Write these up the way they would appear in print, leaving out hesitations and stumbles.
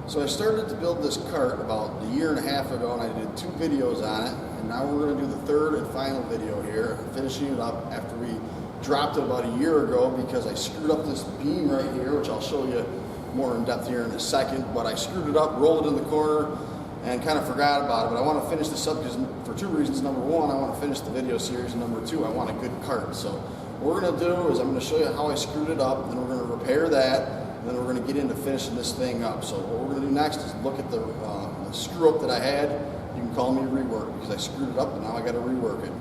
So I started to build this cart about a year and a half ago, and I did 2 videos on it, and now we're going to do the 3rd and final video here, finishing it up after we dropped it about a year ago because I screwed up this beam right here, which I'll show you more in depth here in a second, but I screwed it up, rolled it in the corner, and kind of forgot about it. But I want to finish this up because for 2 reasons. Number 1, I want to finish the video series, and number 2, I want a good cart. So what we're going to do is I'm going to show you how I screwed it up, then we're going to repair that, and then we're going to get into finishing this thing up. So what we're going to do next is look at the screw up that I had. You can call me a rework because I screwed it up and now I got to rework it.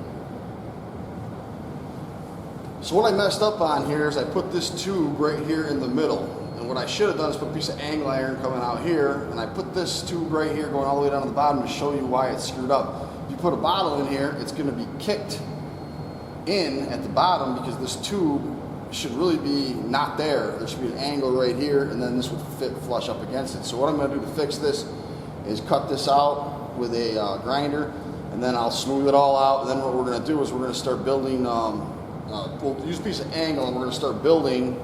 So what I messed up on here is I put this tube right here in the middle. And what I should have done is put a piece of angle iron coming out here, and I put this tube right here going all the way down to the bottom to show you why it's screwed up. If you put a bottle in here, it's going to be kicked in at the bottom because this tube should really be not there. There should be an angle right here, and then this would fit flush up against it. So what I'm going to do to fix this is cut this out with a grinder, and then I'll smooth it all out. And then what we're going to do is we're going to start building, we'll use a piece of angle, and we're going to start building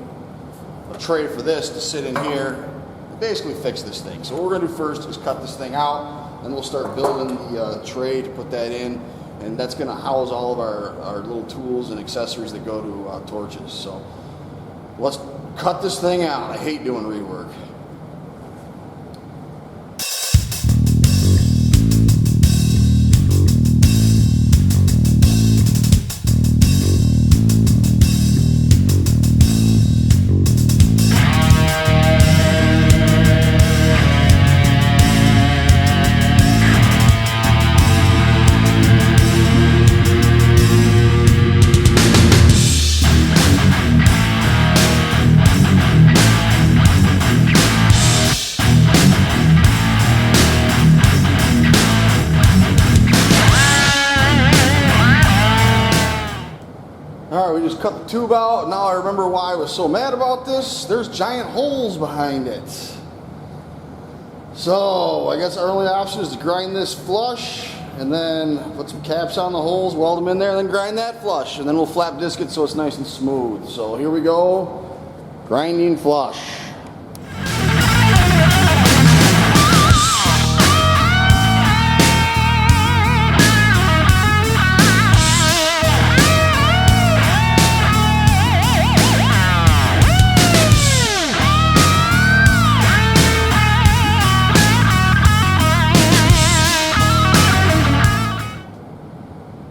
a tray for this to sit in here and basically fix this thing. So what we're going to do first is cut this thing out, and we'll start building the tray to put that in. And that's going to house all of our little tools and accessories that go to torches. So let's cut this thing out. I hate doing rework. Alright, we just cut the tube out. Now I remember why I was so mad about this. There's giant holes behind it. So I guess our only option is to grind this flush and then put some caps on the holes, weld them in there, and then grind that flush. And then we'll flap disc it so it's nice and smooth. So here we go, grinding flush.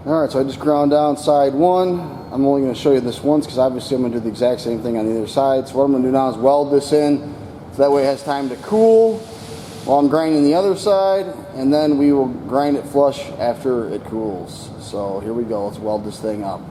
Alright, so I just ground down side 1. I'm only going to show you this once because obviously I'm going to do the exact same thing on the other side. So what I'm going to do now is weld this in so that way it has time to cool while I'm grinding the other side, and then we will grind it flush after it cools. So here we go, let's weld this thing up.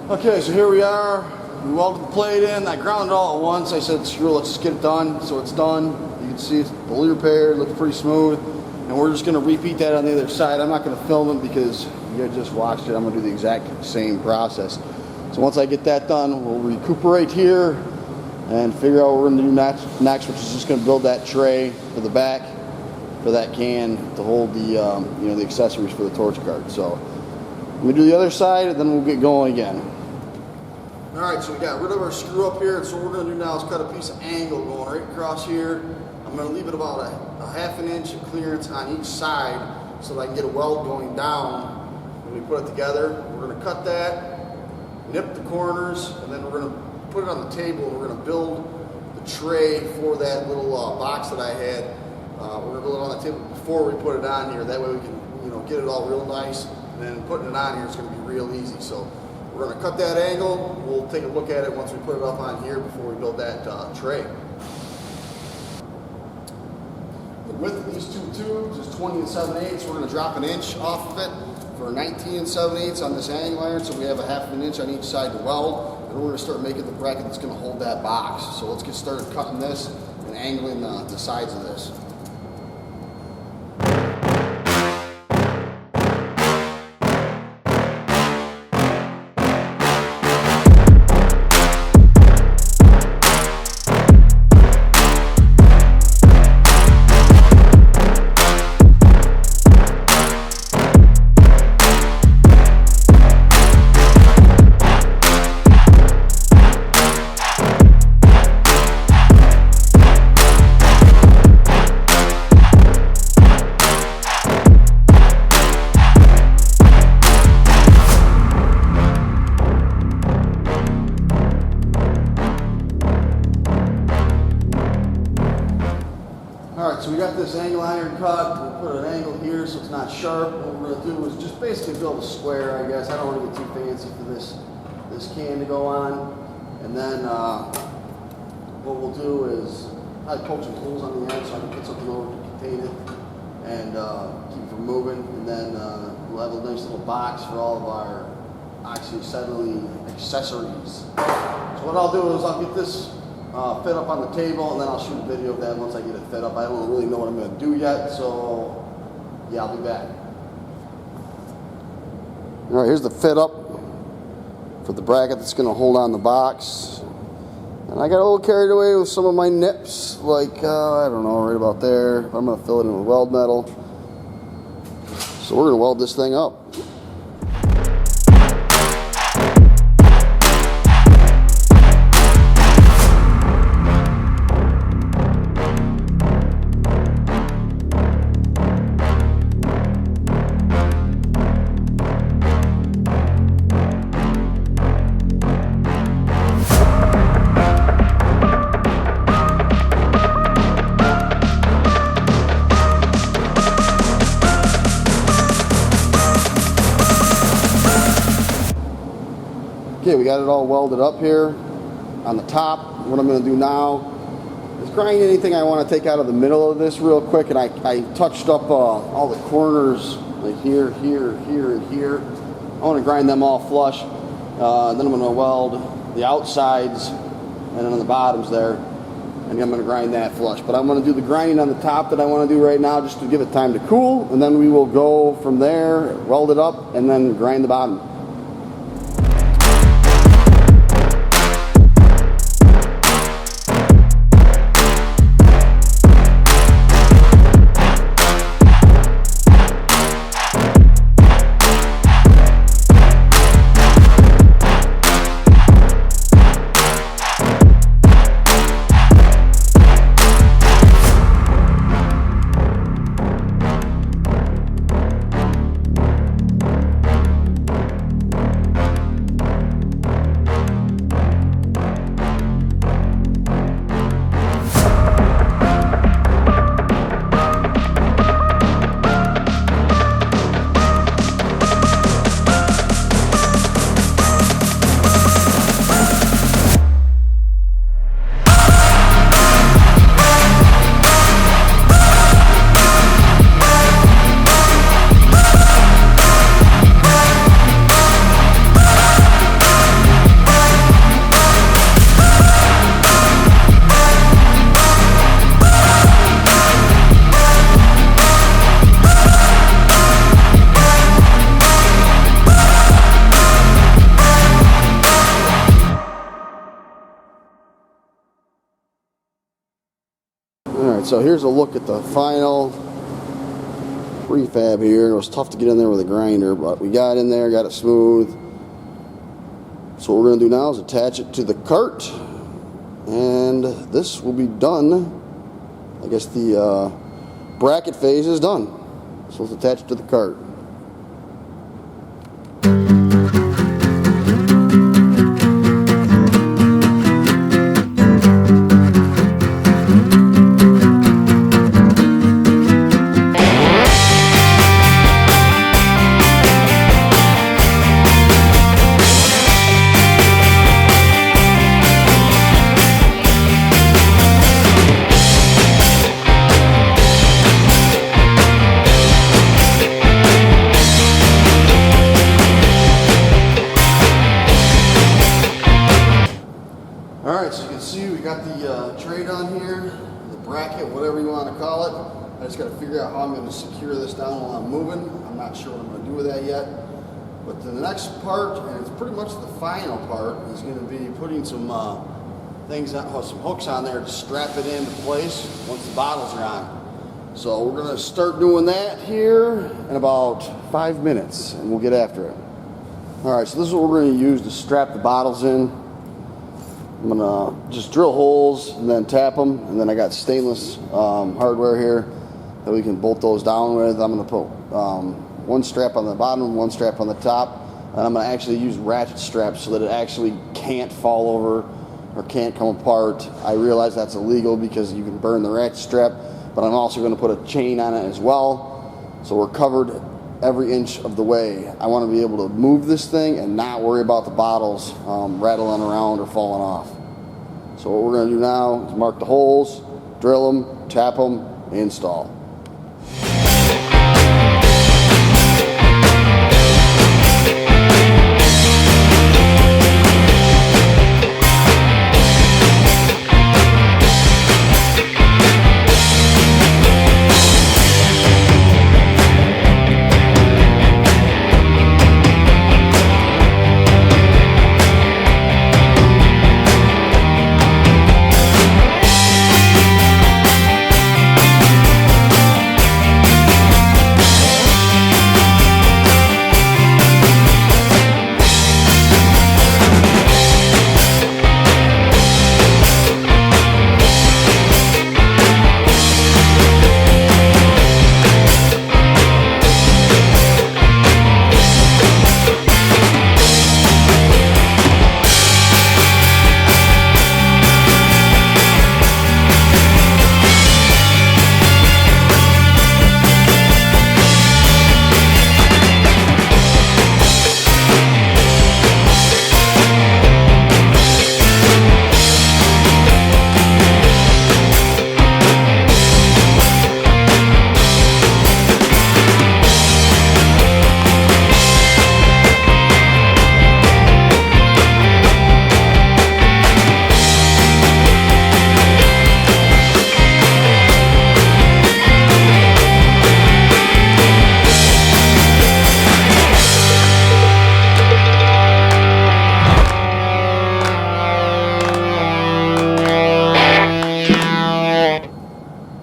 Okay, so here we are. We welded the plate in. I ground it all at once. I said, screw it, let's just get it done. So it's done. You can see it's fully repaired, looks pretty smooth. And we're just going to repeat that on the other side. I'm not going to film it because you guys just watched it. I'm going to do the exact same process. So once I get that done, we'll recuperate here and figure out what we're going to do next, which is just going to build that tray for the back for that can to hold the the accessories for the torch cart. So I'm going to do the other side, and then we'll get going again. Alright, so we got rid of our screw up here, and so what we're going to do now is cut a piece of angle going right across here. I'm going to leave it about a half an inch of clearance on each side so that I can get a weld going down when we put it together. We're going to cut that, nip the corners, and then we're going to put it on the table, and we're going to build the tray for that little box that I had. We're going to build it on the table before we put it on here. That way we can get it all real nice, and then putting it on here is going to be real easy. So we're going to cut that angle. We'll take a look at it once we put it up on here before we build that tray. The width of these 2 tubes is 20 7/8. We're going to drop an inch off of it for 19 7/8 on this angle iron, so we have a half an inch on each side to weld. And we're going to start making the bracket that's going to hold that box. So let's get started cutting this and and angling the sides of this. Alright, so we got this angle iron cut. We'll put an angle here so it's not sharp. What we're going to do is just basically build a square, I guess. I don't want to get too fancy for this can to go on. And then what we'll do is I poke some holes on the end so I can put something over to contain it and keep it from moving. And then we'll have a nice little box for all of our accessories. So what I'll do is I'll get this fit up on the table, and then I'll shoot a video of that once I get it fit up. I don't really know what I'm going to do yet, so yeah, I'll be back. All right, here's the fit up for the bracket that's going to hold on the box. And I got a little carried away with some of my nips, like, I don't know, right about there. I'm going to fill it in with weld metal. So we're going to weld this thing up. Okay, we got it all welded up here on the top. What I'm going to do now is grind anything I want to take out of the middle of this real quick. And I touched up all the corners, like here, here, here, and here. I want to grind them all flush. Then I'm going to weld the outsides and then on the bottoms there. And I'm going to grind that flush. But I'm going to do the grinding on the top that I want to do right now just to give it time to cool. And then we will go from there, weld it up, and then grind the bottom. Alright, so here's a look at the final prefab here. It was tough to get in there with a grinder, but we got in there, got it smooth. So what we're going to do now is attach it to the cart, and this will be done. I guess the bracket phase is done. So let's attach it to the cart. Alright, so you can see we got the tray on here. bracket, whatever you want to call it. I just got to figure out how I'm going to secure this down while I'm moving. I'm not sure what I'm going to do with that yet. But the next part, and it's pretty much the final part, is going to be putting some some hooks on there to strap it into place once the bottles are on. So we're going to start doing that here in about 5 minutes, and we'll get after it. All right, so this is what we're going to use to strap the bottles in. I'm going to just drill holes and then tap them, and then I got stainless hardware here that we can bolt those down with. I'm going to put one strap on the bottom, one strap on the top, and I'm going to actually use ratchet straps so that it actually can't fall over or can't come apart. I realize that's illegal because you can burn the ratchet strap, but I'm also going to put a chain on it as well, so we're covered every inch of the way. I want to be able to move this thing and not worry about the bottles rattling around or falling off. So what we're going to do now is mark the holes, drill them, tap them, install.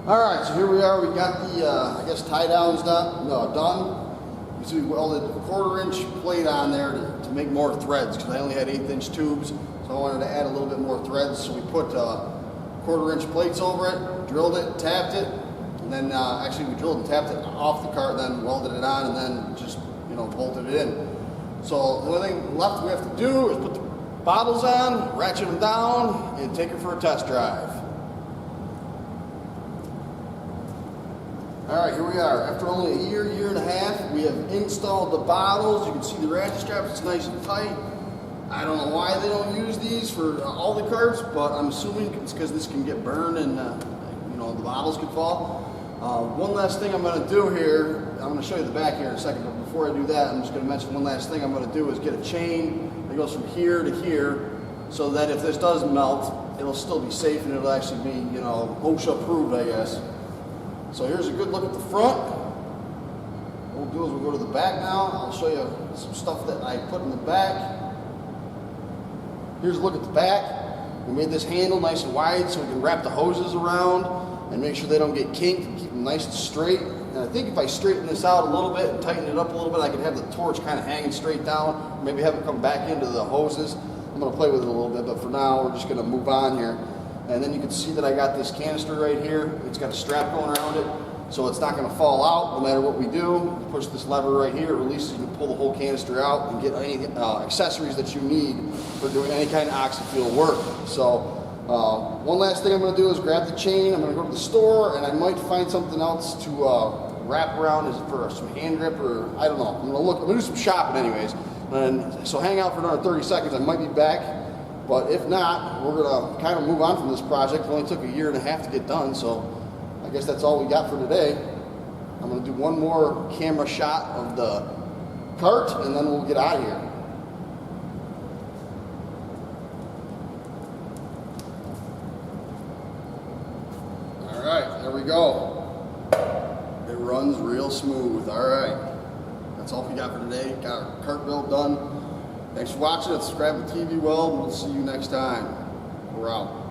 Alright, so here we are. We got the, tie downs done. You see we welded a 1/4-inch plate on there to make more threads because I only had 1/8-inch tubes. So I wanted to add a little bit more threads. So we put 1/4-inch plates over it, drilled it, tapped it, and then actually we drilled and tapped it off the cart, then welded it on, and then just, bolted it in. So the only thing left we have to do is put the bottles on, ratchet them down, and take it for a test drive. Alright, here we are. After only a year and a half, we have installed the bottles. You can see the ratchet straps, it's nice and tight. I don't know why they don't use these for all the carts, but I'm assuming it's because this can get burned and the bottles could fall. One last thing I'm going to do here, I'm going to show you the back here in a second, but before I do that, I'm just going to mention one last thing I'm going to do is get a chain that goes from here to here so that if this does melt, it'll still be safe and it'll actually be, OSHA approved, I guess. So here's a good look at the front. What we'll do is we'll go to the back now. I'll show you some stuff that I put in the back. Here's a look at the back. We made this handle nice and wide so we can wrap the hoses around and make sure they don't get kinked and keep them nice and straight. And I think if I straighten this out a little bit and tighten it up a little bit, I could have the torch kind of hanging straight down. Maybe have it come back into the hoses. I'm going to play with it a little bit, but for now we're just going to move on here. And then you can see that I got this canister right here. It's got a strap going around it, so it's not going to fall out no matter what we do. You push this lever right here, it releases, you can pull the whole canister out and get any accessories that you need for doing any kind of oxyfuel work. So one last thing I'm going to do is grab the chain. I'm going to go to the store and I might find something else to wrap around as for some hand grip, or I don't know. I'm going to do some shopping anyways. And so hang out for another 30 seconds. I might be back. But if not, we're going to kind of move on from this project. It only took a year and a half to get done, so I guess that's all we got for today. I'm going to do one more camera shot of the cart, and then we'll get out of here. there we go. It runs real smooth. All right. That's all we got for today. Got our cart build done. Thanks for watching. Subscribe to TV Weld. We'll see you next time. We're out.